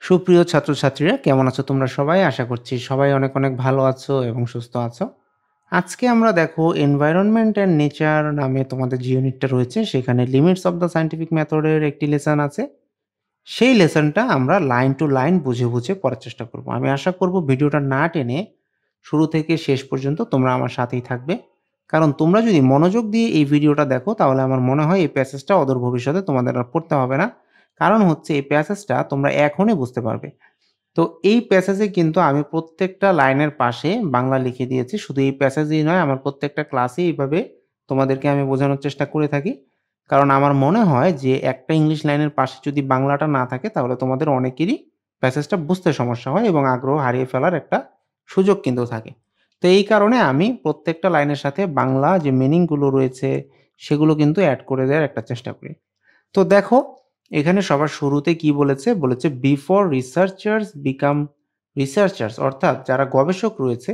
সুপ্রিয় ছাত্রছাত্রীরা কেমন আছো তোমরা সবাই? আশা করছি সবাই অনেক, অনেক ভালো আছো এবং সুস্থ আছো। আজকে আমরা দেখো এনভায়রনমেন্ট অ্যান্ড নেচার নামে তোমাদের যে ইউনিটটা রয়েছে সেখানে limits of the scientific method এর একটি লেসন আছে। সেই লেসনটা আমরা লাইন টু লাইন বুঝে, বুঝে পড়ার চেষ্টা করব। আমি আশা করব ভিডিওটা না টেনে শুরু থেকে শেষ পর্যন্ত তোমরা আমার সাথেই থাকবে। কারণ তোমরা যদি মনোযোগ দিয়ে এই ভিডিওটা দেখো তাহলে আমার মনে হয় এই প্যাসেজটা অদূর ভবিষ্যতে তোমাদের আর পড়তে হবে না। কারণ হচ্ছে এই প্যাসেজটা তোমরা এখনই বুঝতে পারবে। তো এই প্যাসেজে কিন্তু আমি প্রত্যেকটা লাইনের পাশে বাংলা লিখে দিয়েছি। শুধু এই প্যাসেজেই নয়, আমার প্রত্যেকটা ক্লাসেই এইভাবে তোমাদেরকে আমি বোঝানোর চেষ্টা করে থাকি। কারণ আমার মনে হয় যে একটা ইংলিশ লাইনের পাশে যদি বাংলাটা না থাকে তাহলে তোমাদের অনেকেরই প্যাসেজটা বুঝতে সমস্যা হয় এবং আগ্রহ হারিয়ে ফেলার একটা সুযোগ কিন্তু থাকে। তো এই কারণে আমি প্রত্যেকটা লাইনের সাথে বাংলা যে মিনিং গুলো রয়েছে সেগুলো কিন্তু এড করে দেওয়ার একটা চেষ্টা করি। তো দেখো, এখানে সবার শুরুতে কি বলেছে? বলেছে বিফোর রিসার্চার্স বিকাম রিসার্চার্স, অর্থাৎ যারা গবেষক রয়েছে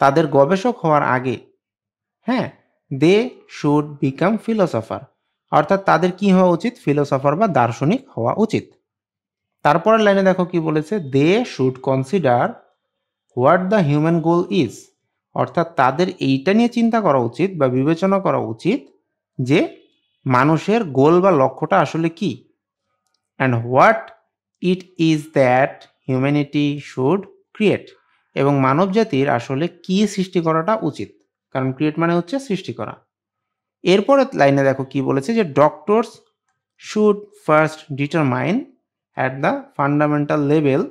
তাদের গবেষক হওয়ার আগে, হ্যাঁ, দে শুড বিকাম ফিলোসফার, অর্থাৎ তাদের কি হওয়া উচিত? ফিলোসফার বা দার্শনিক হওয়া উচিত। তারপরের লাইনে দেখো কি বলেছে? They should consider what the human goal is, অর্থাৎ তাদের এইটা নিয়ে চিন্তা করা উচিত বা বিবেচনা করা উচিত যে মানুষের গোল বা লক্ষ্যটা আসলে কি, and what it is that humanity should create, এবং মানব জাতির আসলে কি সৃষ্টি করাটা উচিত, কারণ ক্রিয়েট মানে হচ্ছে সৃষ্টি করা। এরপরে লাইনে দেখো কি বলেছে যে doctors should first determine at the fundamental level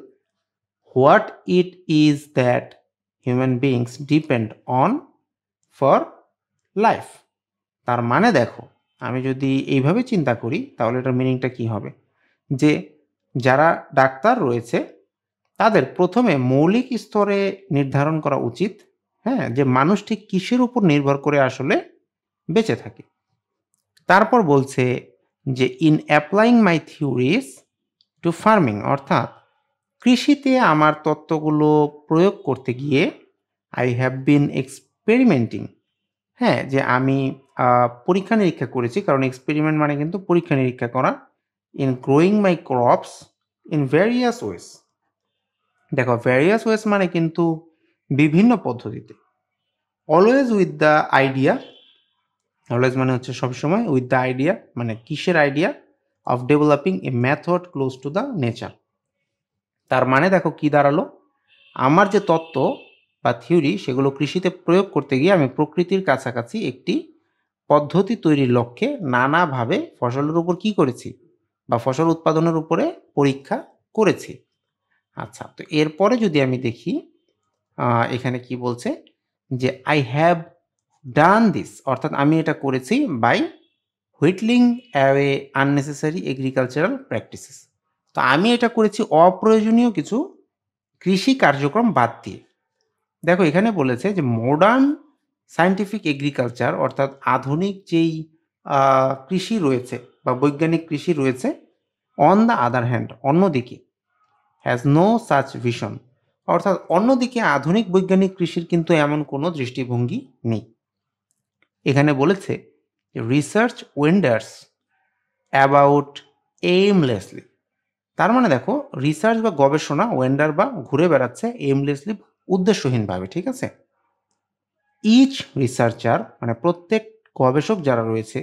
what it is that human beings depend on for life. তার মানে দেখো, আমি যদি এইভাবে চিন্তা করি তাহলে এটার মিনিংটা কি হবে? যে যারা ডাক্তার রয়েছে তাদের প্রথমে মৌলিক স্তরে নির্ধারণ করা উচিত, হ্যাঁ, যে মানুষ ঠিক কিসের উপর নির্ভর করে আসলে বেঁচে থাকে। তারপর বলছে যে in applying my theories to farming, অর্থাৎ কৃষিতে আমার তত্ত্বগুলো প্রয়োগ করতে গিয়ে আই হ্যাভ বিন এক্সপেরিমেন্টিং, হ্যাঁ, যে আমি পরীক্ষা নিরীক্ষা করেছি, কারণ এক্সপেরিমেন্ট মানে কিন্তু পরীক্ষা নিরীক্ষা করা। In growing my crops in various ways, দেখো ভ্যারিয়াস ওয়েস মানে কিন্তু বিভিন্ন পদ্ধতিতে। Always with the idea, always মানে হচ্ছে সবসময়, উইথ দ্য আইডিয়া মানে কিসের idea? Of developing a method close to the nature. তার মানে দেখো কি দাঁড়ালো, আমার যে তত্ত্ব বা থিওরি সেগুলো কৃষিতে প্রয়োগ করতে গিয়ে আমি প্রকৃতির কাছাকাছি একটি পদ্ধতি তৈরির লক্ষ্যে নানাভাবে ফসলের উপর কি করেছি, বা ফসল উৎপাদনের উপরে পরীক্ষা করেছি। আচ্ছা, তো এরপরে যদি আমি দেখি এখানে কি বলছে যে আই হ্যাভ ডান দিস, অর্থাৎ আমি এটা করেছি by whittling away unnecessary agricultural practices. তো আমি এটা করেছি অপ্রয়োজনীয় কিছু কৃষি কার্যক্রম বাদ দিয়ে। দেখো এখানে বলেছে যে মডার্ন সায়েন্টিফিক এগ্রিকালচার, অর্থাৎ আধুনিক যেই কৃষি রয়েছে বা বৈজ্ঞানিক কৃষি রয়েছে, অন দ্য আদার হ্যান্ড, অন্যদিকে হ্যাজ নো সাচ ভিশন, অর্থাৎ অন্যদিকে আধুনিক বৈজ্ঞানিক কৃষির কিন্তু এমন কোনো দৃষ্টিভঙ্গি নেই। এখানে বলেছে রিসার্চ ওয়েন্ডার্স অ্যাবাউট এইমলেসলি, তার মানে দেখো রিসার্চ বা গবেষণা ওয়েন্ডার বা ঘুরে বেড়াচ্ছে এইমলেসলি, উদ্দেশ্যহীনভাবে, ঠিক আছে। ইচ রিসার্চার মানে প্রত্যেক গবেষক যারা রয়েছে,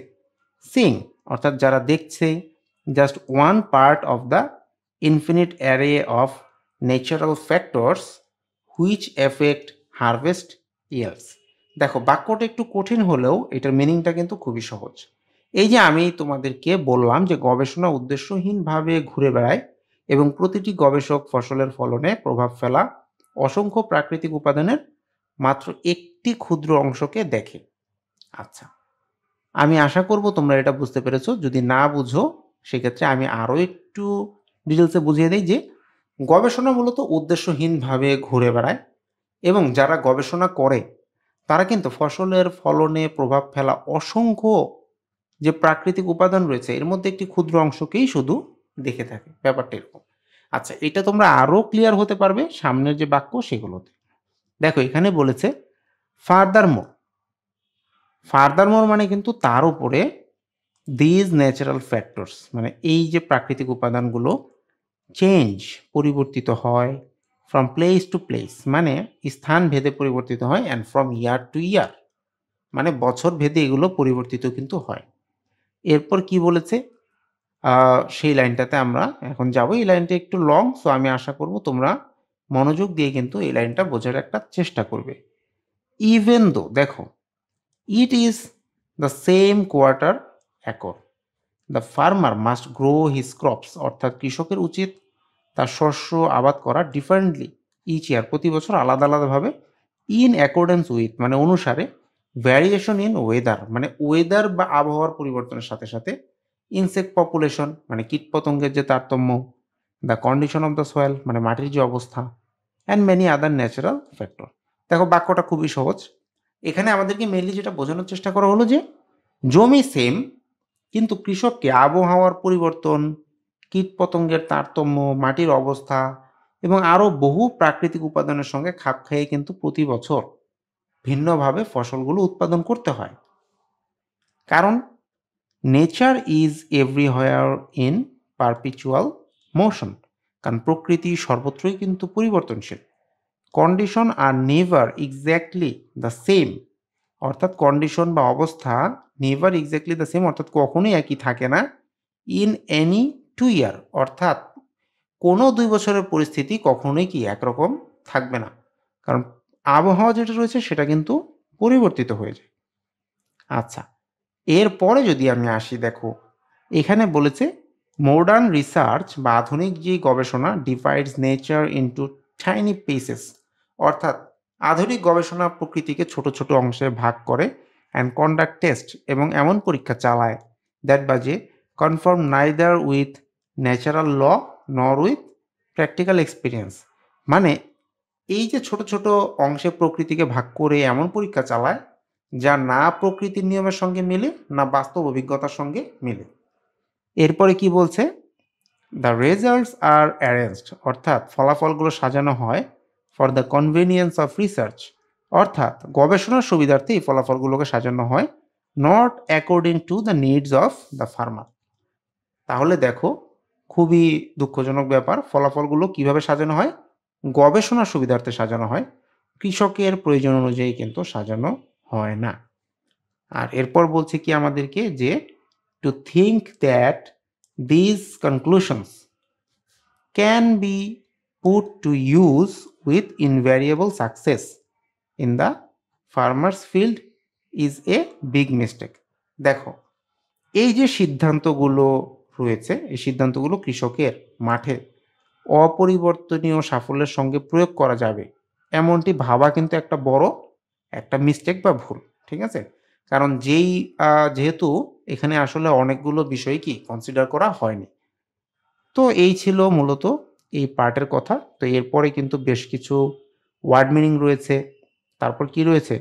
সিং অর্থাৎ যারা দেখছে, just one part of the infinite array of natural factors which affect harvest years. দেখো বাক্যটা একটু কঠিন হলেও এটার মিনিংটা কিন্তু খুবই সহজ। এই যে আমি তোমাদেরকে বললাম যে গবেষণা উদ্দেশ্যহীনভাবে ঘুরে বেড়ায় এবং প্রতিটি গবেষক ফসলের ফলনে প্রভাব ফেলা অসংখ্য প্রাকৃতিক উপাদানের মাত্র একটি ক্ষুদ্র অংশকে দেখে। আচ্ছা, আমি আশা করব তোমরা এটা বুঝতে পেরেছো। যদি না বুঝো সেক্ষেত্রে আমি আরও একটু ডিটেলসে বুঝিয়ে দিই যে গবেষণা মূলত উদ্দেশ্যহীনভাবে ঘুরে বেড়ায় এবং যারা গবেষণা করে তারা কিন্তু ফসলের ফলনে প্রভাব ফেলা অসংখ্য যে প্রাকৃতিক উপাদান রয়েছে এর মধ্যে একটি ক্ষুদ্র অংশকেই শুধু দেখে থাকে। ব্যাপারটা এরকম। আচ্ছা, এটা তোমরা আরও ক্লিয়ার হতে পারবে সামনের যে বাক্য সেগুলোতে। দেখো এখানে বলেছে ফার্দারমোর, ফার্দারমোর মানে কিন্তু তার উপরে দিজ ন্যাচারাল ফ্যাক্টরস মানে এই যে প্রাকৃতিক উপাদানগুলো, চেঞ্জ পরিবর্তিত হয়, ফ্রম প্লেস টু প্লেস মানে স্থান ভেদে পরিবর্তিত হয়, অ্যান্ড ফ্রম ইয়ার টু ইয়ার মানে বছর ভেদে এগুলো পরিবর্তিত কিন্তু হয়। এরপর কি বলেছে সেই লাইনটাতে আমরা এখন যাব। এই লাইনটা একটু লং, সো আমি আশা করব তোমরা মনোযোগ দিয়ে কিন্তু এই লাইনটা বোঝার একটা চেষ্টা করবে। ইভেন দো দেখো, it is the same quarter acre, the farmer must grow his crops অর্থাৎ কৃষকের উচিত তার শস্য আবাদ করা ডিফারেন্টলি ইচ ইয়ার প্রতি বছর আলাদা আলাদাভাবে, ইন অ্যাকর্ডেন্স উইথ মানে অনুসারে, ভ্যারিয়েশন ইন ওয়েদার মানে ওয়েদার বা আবহাওয়ার পরিবর্তনের সাথে সাথে, ইনসেক্ট পপুলেশন মানে কীটপতঙ্গের যে তারতম্য, the condition of the soil মানে মাটির যে অবস্থা, and many other natural factor. দেখো বাক্যটা খুবই সহজ। এখানে আমাদেরকে মেনলি যেটা বোঝানোর চেষ্টা করা হলো যে জমি সেম, কিন্তু কৃষককে আবহাওয়ার পরিবর্তন, কীটপতঙ্গের তারতম্য, মাটির অবস্থা এবং আরও বহু প্রাকৃতিক উপাদানের সঙ্গে খাপ খাইয়ে কিন্তু প্রতি বছর ভিন্নভাবে ফসলগুলো উৎপাদন করতে হয়। কারণ nature is everywhere in perpetual motion, কারণ প্রকৃতি সর্বত্রই কিন্তু পরিবর্তনশীল। Condition are never exactly the same, অর্থাৎ কন্ডিশন বা অবস্থা নেভার এক্স্যাক্টলি দ্য সেম অর্থাৎ কখনোই একই থাকে না, ইন এনি টু ইয়ার অর্থাৎ কোনো ২ বছরের পরিস্থিতি কখনোই কি একরকম থাকবে না। কারণ আবহাওয়া যেটা রয়েছে সেটা কিন্তু পরিবর্তিত হয়ে যায়। আচ্ছা, এরপরে যদি আমি আসি দেখো, এখানে বলেছে মডার্ন রিসার্চ বা আধুনিক যে গবেষণা divides nature into tiny pieces, অর্থাৎ আধুনিক গবেষণা প্রকৃতিকে ছোট ছোট অংশে ভাগ করে, অ্যান্ড কন্ডাক্ট টেস্ট এবং এমন পরীক্ষা চালায় দ্যাট বাজে কনফার্ম নাইদার উইথ ন্যাচারাল ল নর উইথ প্র্যাকটিক্যাল এক্সপিরিয়েন্স, মানে এই যে ছোট ছোট অংশে প্রকৃতিকে ভাগ করে এমন পরীক্ষা চালায় যা না প্রকৃতির নিয়মের সঙ্গে মেলে না বাস্তব অভিজ্ঞতার সঙ্গে মেলে। এরপরে কি বলছে, দ্য রেজাল্টস আর অ্যারেঞ্জড অর্থাৎ ফলাফলগুলো সাজানো হয় for the convenience of research, অর্থাৎ গবেষণার সুবিধার্থে এই ফলাফলগুলোকে সাজানো হয়, not according to the needs of the farmer. তাহলে দেখো খুবই দুঃখজনক ব্যাপার, ফলাফলগুলো কিভাবে সাজানো হয়, গবেষণার সুবিধার্থে সাজানো হয়, কৃষকের প্রয়োজন অনুযায়ী কিন্তু সাজানো হয় না। আর এরপর বলছে কি আমাদেরকে যে to think that this conclusions can be put to use with invariable success in the farmers field is a big mistake. দেখো এই যে সিদ্ধান্তগুলো রয়েছে এই সিদ্ধান্তগুলো কৃষকের মাঠে অপরিবর্তনীয় সাফল্যের সঙ্গে প্রয়োগ করা যাবে এমনটি ভাবা কিন্তু একটা বড় একটা মিস্টেক বা ভুল। ঠিক আছে? কারণ যেহেতু এখানে আসলে অনেকগুলো বিষয় কি কনসিডার করা হয়নি। তো এই ছিল মূলত এই পার্টের কথা। তো এরপরে কিন্তু বেশ কিছু ওয়ার্ড মিনিং রয়েছে। তারপর কি রয়েছে?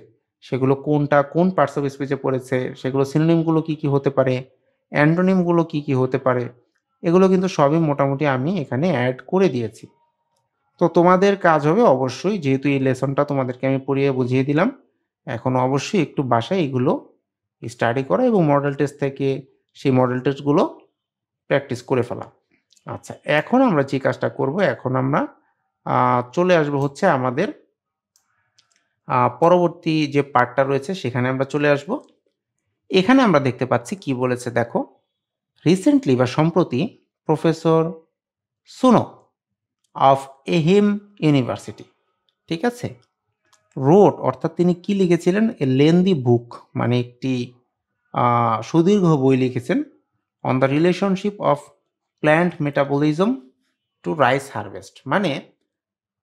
সেগুলো কোনটা কোন পার্টস অফ স্পিচে পড়েছে, সেগুলো সিনোনিমগুলো কি, কি হতে পারে, অ্যান্টোনিমগুলো কি, কি হতে পারে, এগুলো কিন্তু সবই মোটামুটি আমি এখানে এড করে দিয়েছি। তো তোমাদের কাজ হবে অবশ্যই, যেহেতু এই লেসনটা তোমাদেরকে আমি পড়িয়ে বুঝিয়ে দিলাম, এখন অবশ্যই একটু বাসায় এগুলো স্টাডি করা এবং মডেল টেস্ট থেকে সেই মডেল টেস্টগুলো প্র্যাকটিস করে ফেলা। আচ্ছা, এখন আমরা যে কাজটা করব, এখন আমরা চলে আসবো হচ্ছে আমাদের পরবর্তী যে পার্টটা রয়েছে সেখানে আমরা চলে আসব। এখানে আমরা দেখতে পাচ্ছি কি বলেছে দেখো, রিসেন্টলি বা সম্প্রতি প্রফেসর সুনো অফ এহিম ইউনিভার্সিটি, ঠিক আছে, রোড অর্থাৎ তিনি কি লিখেছিলেন, এ লেন্দি বুক মানে একটি সুদীর্ঘ বই লিখেছেন on the relationship of plant metabolism two rice harvest. মানে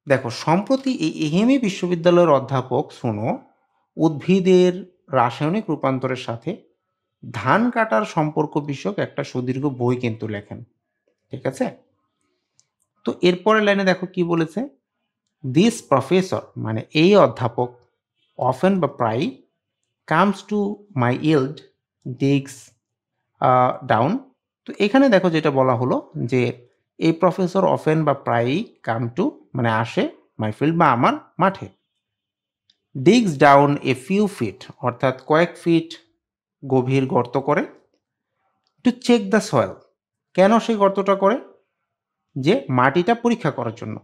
দেখো সম্প্রতি এই এহেমি বিশ্ববিদ্যালয়ের অধ্যাপক সুনো উদ্ভিদের রাসায়নিক রূপান্তরের সাথে ধান কাটার সম্পর্ক বিষয়ক একটা সুদীর্ঘ বই কিন্তু লেখেন। ঠিক আছে? তো এরপরের লাইনে দেখো কি বলেছে, দিস প্রফেসর মানে এই অধ্যাপক অফেন বা প্রায়ই comes to my field digs down. তো এখানে দেখো যেটা বলা হলো যে এই প্রফেসর অফেন বা প্রায়ই কাম টু মানে আসে মাই ফিল্ড বা আমার মাঠে, ডিগস ডাউন এ ফিউ ফিট অর্থাৎ কয়েক ফিট গভীর গর্ত করে, টু চেক দ্য সয়েল। কেন সেই গর্তটা করে? যে মাটিটা পরীক্ষা করার জন্য।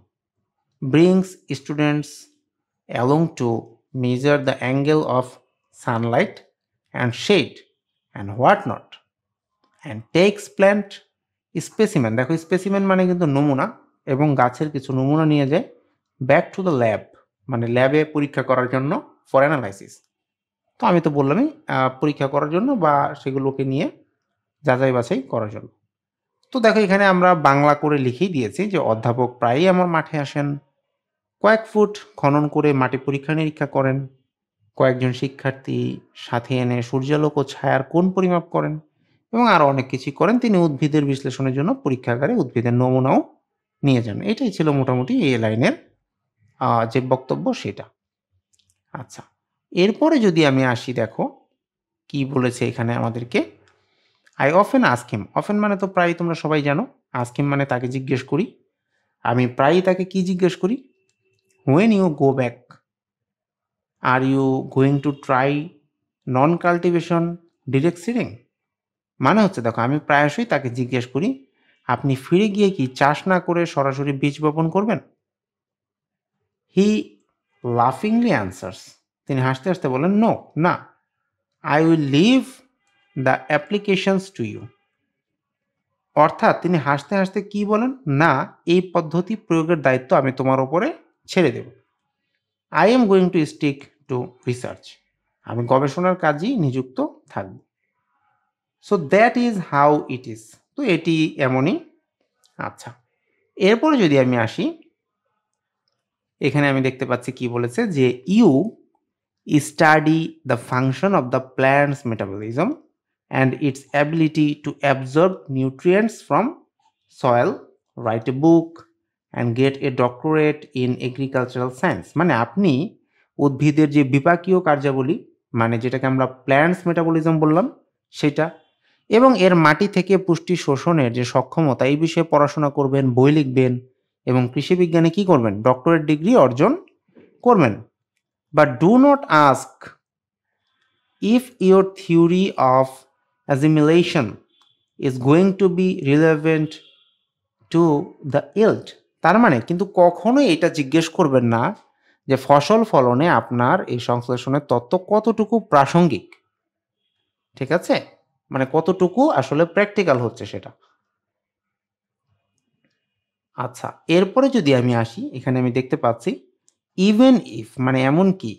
Brings students along to measure the angle of sunlight and shade and what not and takes plant specimen, দেখো স্পেসিমেন মানে কিন্তু নমুনা, এবং গাছের কিছু নমুনা নিয়ে যায় ব্যাক টু দ্য ল্যাব, মানে ল্যাবে পরীক্ষা করার জন্য, ফর অ্যানালাইসিস। তো আমি তো বললামই পরীক্ষা করার জন্য বা সেগুলোকে নিয়ে যাচাই বাছাই করার জন্য। তো দেখো এখানে আমরা বাংলা করে লিখেই দিয়েছি যে অধ্যাপক প্রায়ই আমার মাঠে আসেন, কয়েক ফুট খনন করে মাটি পরীক্ষা নিরীক্ষা করেন, কয়েকজন শিক্ষার্থী সাথে এনে সূর্যালোক ও ছায়ার কোণ পরিমাপ করেন, এবং আরও অনেক কিছুই করেন। তিনি উদ্ভিদের বিশ্লেষণের জন্য পরীক্ষাগারে উদ্ভিদের নমুনাও নিয়ে যান। এটাই ছিল মোটামুটি এই লাইনের যে বক্তব্য সেটা। আচ্ছা, এরপরে যদি আমি আসি, দেখো কি বলেছে এখানে আমাদেরকে। I often ask him, often মানে তো প্রায় তোমরা সবাই জানো, আস্ক হিম মানে তাকে জিজ্ঞেস করি। আমি প্রায়ই তাকে কি জিজ্ঞেস করি? When you go back are you going to try non cultivation direct seeding? মানে হচ্ছে দেখো আমি প্রায়শই তাকে জিজ্ঞেস করি, আপনি ফিরে গিয়ে কি চাষ না করে সরাসরি বীজ বপন করবেন? হি লাফিংলি অ্যান্সার্স, তিনি হাসতে হাসতে বলেন, নো, না, I will leave the applications to you. অর্থাৎ তিনি হাসতে হাসতে কি বলেন, না, এই পদ্ধতি প্রয়োগের দায়িত্ব আমি তোমার ওপরে ছেড়ে দেব। I am going to stick to research, আমি গবেষণার কাজেই নিযুক্ত থাকব। So that is how it is, তো এটি এমনই। আচ্ছা, এরপরে যদি আমি আসি, এখানে আমি দেখতে পাচ্ছি কি বলেছে যে you study the function of the plants metabolism and its ability to absorb nutrients from soil, write a book and get a doctorate in agricultural science। মানে আপনি উদ্ভিদের যে বিপাকীয় কার্যাবলী, মানে যেটাকে আমরা প্ল্যান্টস মেটাবলিজম বললাম সেটা, এবং এর মাটি থেকে পুষ্টি শোষণের যে সক্ষমতা, এই বিষয়ে পড়াশোনা করবেন, বই লিখবেন, এবং কৃষি বিজ্ঞানে কি করবেন, ডক্টরেট ডিগ্রি অর্জন করবেন। But do not ask if your theory of assimilation is going to be relevant to the yield। তার মানে কিন্তু কখনোই এটা জিজ্ঞেস করবেন না যে ফসল ফলনে আপনার এই সংশ্লেষণের তত্ত্ব কতটুকু প্রাসঙ্গিক, ঠিক আছে, মানে কতটুকু আসলে প্র্যাকটিক্যাল হচ্ছে সেটা। আচ্ছা, এরপরে যদি আমি আসি, এখানে আমি দেখতে পাচ্ছি ইভেন ইফ মানে এমন কি,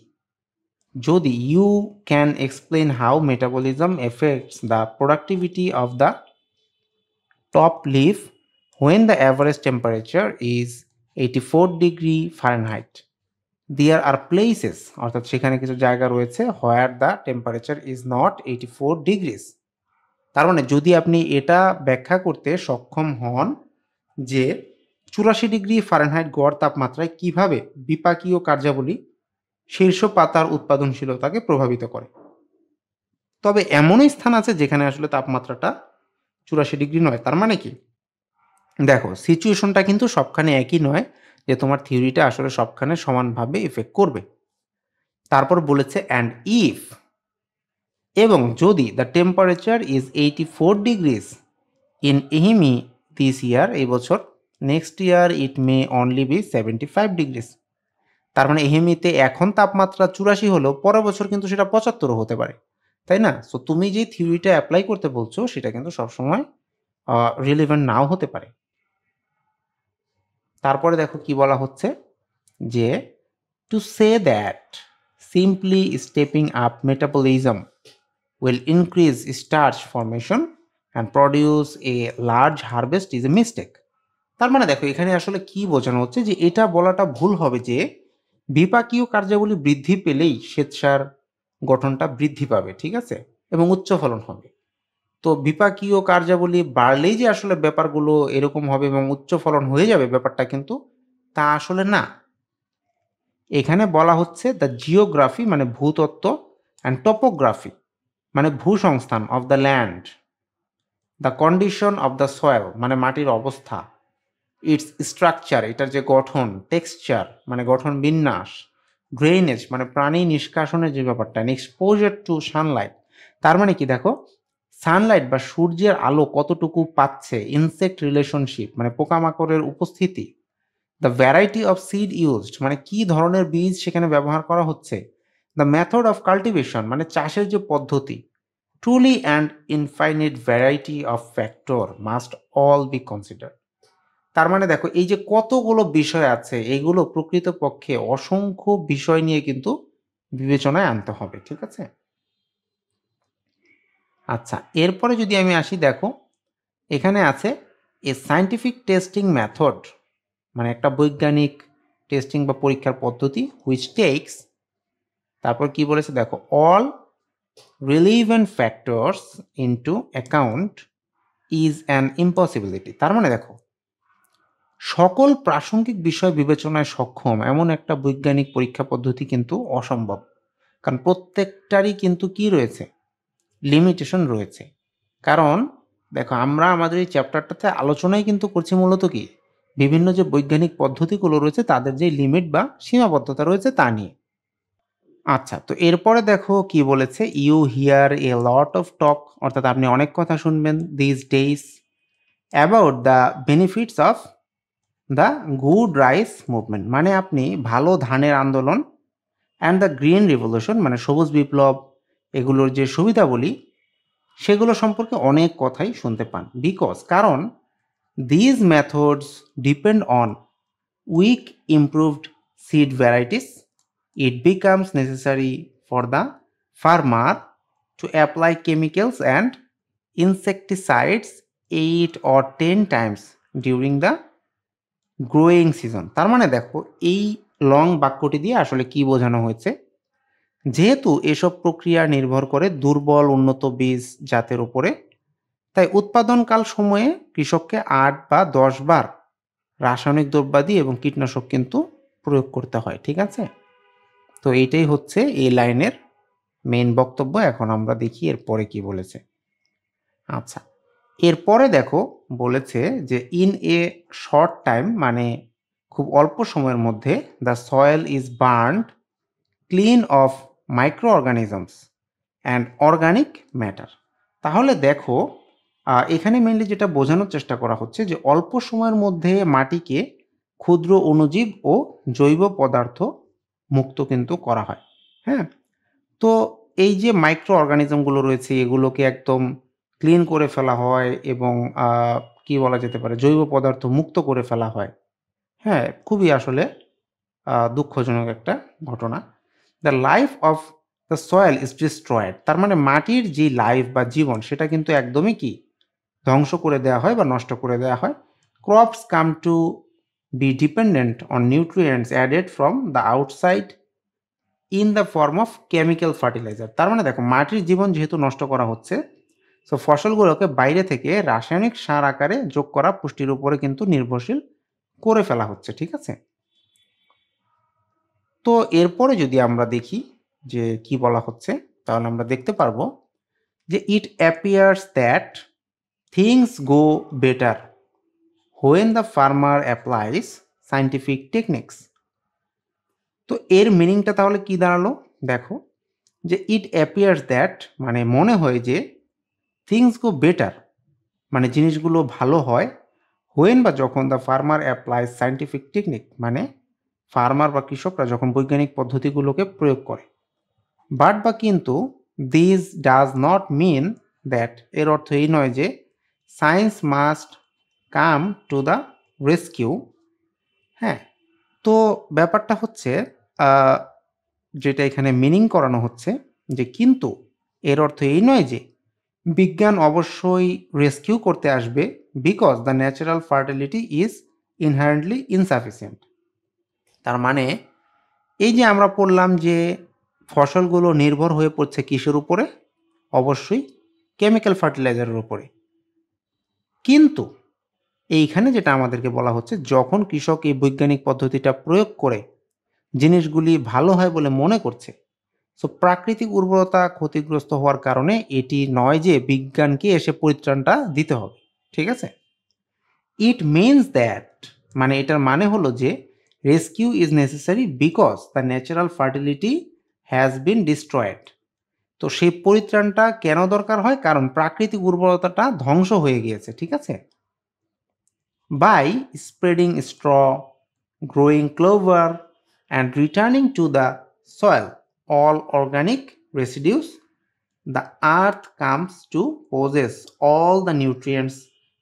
যদি you can explain how metabolism affects the productivity of the top leaf when the average temperature is 84 degree Fahrenheit, there are places, অর্থাৎ সেখানে কিছু জায়গা রয়েছে where the temperature is not 84 degrees। তার মানে যদি আপনি এটা ব্যাখ্যা করতে সক্ষম হন যে 84 ডিগ্রি ফারেনহাইট গড় তাপমাত্রায় কিভাবে বিপাকীয় কার্যাবলী শীর্ষ পাতার উৎপাদনশীলতাকে প্রভাবিত করে। তবে এমনই স্থান আছে যেখানে আসলে তাপমাত্রাটা 84 ডিগ্রি নয়। তার মানে কি, দেখো সিচুয়েশনটা কিন্তু সবখানে একই নয় যে তোমার থিওরিটা আসলে সবখানে সমানভাবে ইফেক্ট করবে। তারপর বলেছে অ্যান্ড ইফ, এবং যদি the temperature is 84 degrees in Ehime this year, এই বছর, next year it may only be 75 degrees. তার মানে এহিমিতে এখন তাপমাত্রা 84 হলেও পরের বছর কিন্তু সেটা 75 হতে পারে, তাই না? সো তুমি যে থিওরিটা অ্যাপ্লাই করতে বলছো সেটা কিন্তু সবসময় রিলেভেন্ট নাও হতে পারে। তারপরে দেখো কি বলা হচ্ছে যে to say that simply stepping up metabolism will increase starch formation and produce a large harvest is a mistake। তার মানে দেখো এখানে আসলে কি বোঝানো হচ্ছে যে এটা বলাটা ভুল হবে যে বিপাকীয় কার্যাবলী বৃদ্ধি পেলেই শ্বেতসার গঠনটা বৃদ্ধি পাবে, ঠিক আছে, এবং উচ্চ ফলন হবে। তো বিপাকীয় কার্যাবলী বাড়লেই যে আসলে ব্যাপারগুলো এরকম হবে এবং উচ্চ ফলন হয়ে যাবে, ব্যাপারটা কিন্তু তা আসলে না। এখানে বলা হচ্ছে দ্য জিওগ্রাফি মানে ভূতত্ত্ব অ্যান্ড টপোগ্রাফি মানে ভূসংস্থান of the land, the condition of the soil মানে মাটির অবস্থা, ইটস স্ট্রাকচার এটার যে গঠন, টেক্সচার মানে গঠন বিন্যাস, ড্রেনেজ মানে প্রাণী নিষ্কাশনের যে ব্যাপারটা, এক্সপোজার টু সানলাইট। তার মানে কি দেখো সানলাইট বা সূর্যের আলো কতটুকু পাচ্ছে, ইনসেক্ট রিলেশনশিপ মানে পোকামাকড়ের উপস্থিতি, the variety of seed used মানে কি ধরনের বীজ সেখানে ব্যবহার করা হচ্ছে, দ্য মেথড অফ কাল্টিভেশন মানে চাষের যে পদ্ধতি, truly and infinite variety of factor must all be consider. তার মানে দেখো এই যে কতগুলো বিষয় আছে এইগুলো প্রকৃতপক্ষে অসংখ্য বিষয় নিয়ে কিন্তু বিবেচনায় আনতে হবে, ঠিক আছে? আচ্ছা, এরপরে যদি আমি আসি, দেখো এখানে আছে এ সায়েন্টিফিক টেস্টিং মেথড মানে একটা বৈজ্ঞানিক টেস্টিং বা পরীক্ষার পদ্ধতি হুইচ টেকস, তারপর কি বলেছে দেখো, all relevant factors into account is an impossibility. তার মানে দেখো সকল প্রাসঙ্গিক বিষয় বিবেচনায় সক্ষম এমন একটা বৈজ্ঞানিক পরীক্ষা পদ্ধতি কিন্তু অসম্ভব, কারণ প্রত্যেকটারই কিন্তু কি রয়েছে, লিমিটেশন রয়েছে। কারণ দেখো আমরা আমাদের এই চ্যাপ্টারটাতে আলোচনাই কিন্তু করছি মূলত কি, বিভিন্ন যে বৈজ্ঞানিক পদ্ধতিগুলো রয়েছে তাদের যে লিমিট বা সীমাবদ্ধতা রয়েছে তা নিয়ে। আচ্ছা, তো এরপরে দেখো কি বলেছে, you hear a lot of talk, অর্থাৎ আপনি অনেক কথা শুনবেন these days about the benefits of the good rice movement মানে আপনি ভালো ধানের আন্দোলন, অ্যান্ড দ্য গ্রিন রিভলিউশন মানে সবুজ বিপ্লব, এগুলোর যে সুবিধাবলী সেগুলো সম্পর্কে অনেক কথাই শুনতে পান। বিকজ কারণ these methods depend on weak improved seed varieties, it becomes necessary for the farmer to apply chemicals and insecticides 8 or 10 times during the growing season. তার মানে দেখো এই লং বাক্যটি দিয়ে আসলে কি বোঝানো হয়েছে, যেহেতু এসব প্রক্রিয়া নির্ভর করে দুর্বল উন্নত বীজ জাতের উপরে, তাই উৎপাদনকাল সময়ে কৃষককে ৮ বা ১০ বার রাসায়নিক দ্রব্যাদি এবং কীটনাশক কিন্তু প্রয়োগ করতে হয়, ঠিক আছে? তো এইটাই হচ্ছে এই লাইনের মেইন বক্তব্য। এখন আমরা দেখি এরপরে কি বলেছে। আচ্ছা, এরপরে দেখো বলেছে যে ইন এ শর্ট টাইম মানে খুব অল্প সময়ের মধ্যে the soil is burned clean of micro organisms and organic matter. তাহলে দেখো এখানে মেনলি যেটা বোঝানোর চেষ্টা করা হচ্ছে যে অল্প সময়ের মধ্যে মাটিকে ক্ষুদ্র অণুজীব ও জৈব পদার্থ মুক্ত কিন্তু করা হয়। হ্যাঁ, তো এই যে মাইক্রো অর্গানিজমগুলো রয়েছে এগুলোকে একদম ক্লিন করে ফেলা হয় এবং কি বলা যেতে পারে জৈব পদার্থ মুক্ত করে ফেলা হয়। হ্যাঁ, খুবই আসলে দুঃখজনক একটা ঘটনা। The life of the soil is destroyed তার মানে মাটির যে লাইফ বা জীবন সেটা কিন্তু একদমই কি ধ্বংস করে দেওয়া হয় বা নষ্ট করে দেওয়া হয়। Crops come to be dependent on nutrients added from the outside in the form of chemical fertiliser. তার মানে দেখো মাটির জীবন যেহেতু নষ্ট করা হচ্ছে, সো ফসলগুলোকে বাইরে থেকে রাসায়নিক সার আকারে যোগ করা পুষ্টির উপরে কিন্তু নির্ভরশীল করে ফেলা হচ্ছে, ঠিক আছে? তো এরপরে যদি আমরা দেখি যে কি বলা হচ্ছে, তাহলে আমরা দেখতে পারবো যে it appears that things go better when the farmer applies scientific techniques. তো এর মিনিংটা তাহলে কি দাঁড়ালো দেখো, যে ইট অ্যাপিয়ার্স দ্যাট মানে মনে হয় যে থিংস গো বেটার মানে জিনিসগুলো ভালো হয়, হোয়েন বা যখন the farmer applies scientific technique মানে ফার্মার বা কৃষকরা যখন বৈজ্ঞানিক পদ্ধতিগুলোকে প্রয়োগ করে। বাট বা কিন্তু this does not mean that এর অর্থ এই নয় যে science must come to the rescue. হ্যাঁ, তো ব্যাপারটা হচ্ছে যেটা এখানে মিনিং করানো হচ্ছে যে কিন্তু এর অর্থ এই নয় যে বিজ্ঞান অবশ্যই রেস্কিউ করতে আসবে, because the natural fertility is inherently insufficient. তার মানে এই যে আমরা পড়লাম যে ফসলগুলো নির্ভর হয়ে পড়ছে কিসের উপরে, অবশ্যই কেমিক্যাল ফার্টিলাইজারের উপরে, কিন্তু এইখানে যেটা আমাদেরকে বলা হচ্ছে যখন কৃষক এই বৈজ্ঞানিক পদ্ধতিটা প্রয়োগ করে জিনিসগুলি ভালো হয় বলে মনে করছে, সো প্রাকৃতিক উর্বরতা ক্ষতিগ্রস্ত হওয়ার কারণে এটি নয় যে বিজ্ঞানকে এসে পরিত্রাণটা দিতে হবে, ঠিক আছে? ইট মিনস দ্যাট মানে এটার মানে হলো যে rescue is necessary because the natural fertility has been destroyed. তো সেই পরিত্রাণটা কেন দরকার হয়? কারণ প্রাকৃতিক উর্বরতাটা ধ্বংস হয়ে গিয়েছে। ঠিক আছে? By spreading straw, growing clover, and returning to the soil all organic residues, the earth comes to possess all the nutrients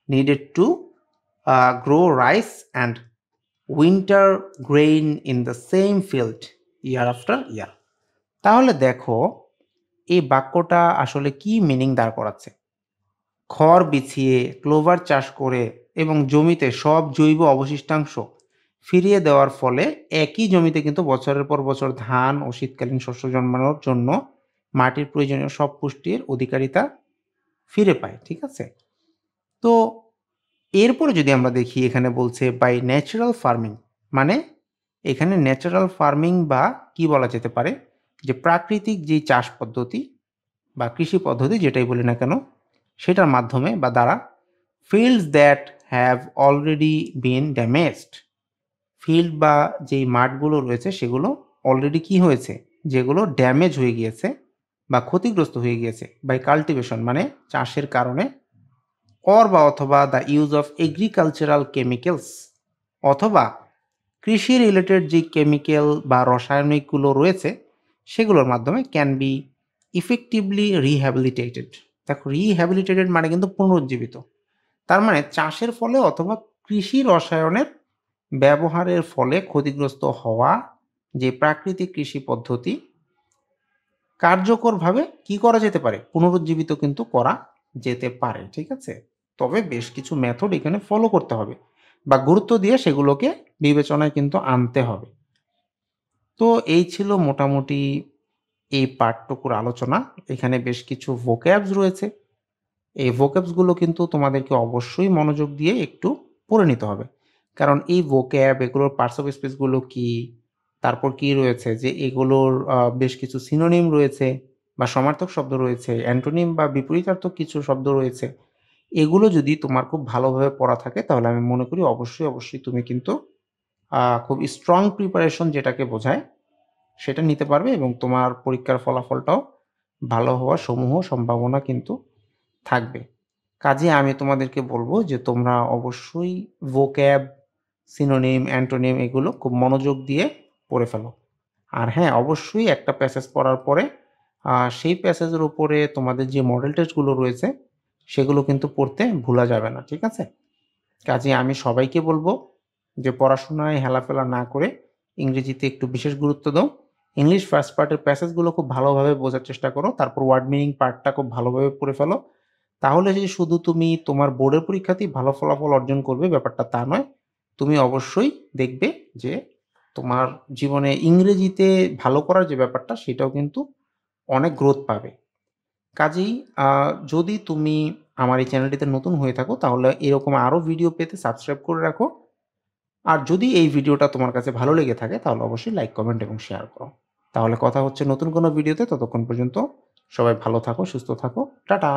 needed to grow rice and winter grain in the same field year after year. তাহলে দেখো এই বাক্যটা আসলে কি meaning দাঁড় করাচ্ছে। খড় বিছিয়ে ক্লোভার চাষ করে এবং জমিতে সব জৈব অবশিষ্টাংশ ফিরিয়ে দেওয়ার ফলে একই জমিতে কিন্তু বছরের পর বছর ধান ও শীতকালীন শস্য জন্মানোর জন্য মাটির প্রয়োজনীয় সব পুষ্টির অধিকারিতা ফিরে পায়। ঠিক আছে? তো এরপরে যদি আমরা দেখি এখানে বলছে বাই ন্যাচারাল ফার্মিং, মানে এখানে ন্যাচারাল ফার্মিং বা কি বলা যেতে পারে যে প্রাকৃতিক যে চাষ পদ্ধতি বা কৃষি পদ্ধতি যেটাই বলি না কেন সেটার মাধ্যমে বা দ্বারা fields that have already been damaged, field বা যেই মাঠগুলো রয়েছে সেগুলো অলরেডি কি হয়েছে, যেগুলো ড্যামেজ হয়ে গিয়েছে বা ক্ষতিগ্রস্ত হয়ে গিয়েছে বাই কাল্টিভেশন মানে চাষের কারণে, অর বা অথবা the use of agricultural chemicals অথবা কৃষি রিলেটেড যে কেমিক্যাল বা রাসায়নিকগুলো রয়েছে সেগুলোর মাধ্যমে ক্যান বি ইফেক্টিভলি রিহ্যাবিলিটেটেড। দেখো রিহ্যাবিলিটেটেড মানে কিন্তু পুনরুজ্জীবিত, তার মানে চাষের ফলে অথবা কৃষি রসায়নের ব্যবহারের ফলে ক্ষতিগ্রস্ত হওয়া যে প্রাকৃতিক কৃষি পদ্ধতি কার্যকরভাবে কি করা যেতে পারে, পুনরুজ্জীবিত কিন্তু করা যেতে পারে। ঠিক আছে? তবে বেশ কিছু মেথড এখানে ফলো করতে হবে বা গুরুত্ব দিয়ে সেগুলোকে বিবেচনায় কিন্তু আনতে হবে। তো এই ছিল মোটামুটি এই পাঠটুকুর আলোচনা। এখানে বেশ কিছু ভোক্যাবস রয়েছে। এই ভোক্যাবসগুলো কিন্তু তোমাদেরকে অবশ্যই মনোযোগ দিয়ে একটু পড়ে নিতে হবে। কারণ এই ভোক্যাব এগুলোর পার্টস অফ স্পিচগুলো কি, তারপর কি রয়েছে যে এগুলোর বেশ কিছু সিনোনিম রয়েছে বা সমার্থক শব্দ রয়েছে, অ্যান্টোনিম বা বিপরীতার্থক কিছু শব্দ রয়েছে। এগুলো যদি তোমার খুব ভালোভাবে পড়া থাকে তাহলে আমি মনে করি অবশ্যই তুমি কিন্তু খুব স্ট্রং প্রিপারেশন যেটাকে বোঝায় সেটা নিতে পারবে এবং তোমার পরীক্ষার ফলাফলটাও ভালো হওয়ার সমূহ সম্ভাবনা কিন্তু থাকবে। কাজেই আমি তোমাদেরকে বলব যে তোমরা অবশ্যই ভোক্যাব, সিনোনিম, অ্যান্টোনিম এগুলো খুব মনোযোগ দিয়ে পড়ে ফেলো। আর হ্যাঁ, অবশ্যই একটা প্যাসেজ পড়ার পরে সেই প্যাসেজের উপরে তোমাদের যে মডেল টেস্টগুলো রয়েছে সেগুলো কিন্তু পড়তে ভুলা যাবে না। ঠিক আছে? কাজেই আমি সবাইকে বলব যে পড়াশোনায় হেলাফেলা না করে ইংরেজিতে একটু বিশেষ গুরুত্ব দাও। ইংলিশ ফার্স্ট পার্টের প্যাসেজগুলো খুব ভালোভাবে বোঝার চেষ্টা করো। তারপর ওয়ার্ড মিনিং পার্টটা খুব ভালোভাবে পড়ে ফেলো। তাহলে যে শুধু তুমি তোমার বোর্ডের পরীক্ষাতেই ভালো ফলাফল অর্জন করবে ব্যাপারটা তা নয়। তুমি অবশ্যই দেখবে যে তোমার জীবনে ইংরেজিতে ভালো করার যে ব্যাপারটা সেটাও কিন্তু অনেক গ্রোথ পাবে। কাজেই যদি তুমি আমার এই চ্যানেলটিতে নতুন হয়ে থাকো তাহলে এরকম আরও ভিডিও পেতে সাবস্ক্রাইব করে রাখো। আর যদি এই ভিডিওটা তোমার কাছে ভালো লেগে থাকে তাহলে অবশ্যই লাইক, কমেন্ট এবং শেয়ার করো। তাহলে কথা হচ্ছে নতুন কোনো ভিডিওতে, ততক্ষণ পর্যন্ত সবাই ভালো থাকো, সুস্থ থাকো। টাটা!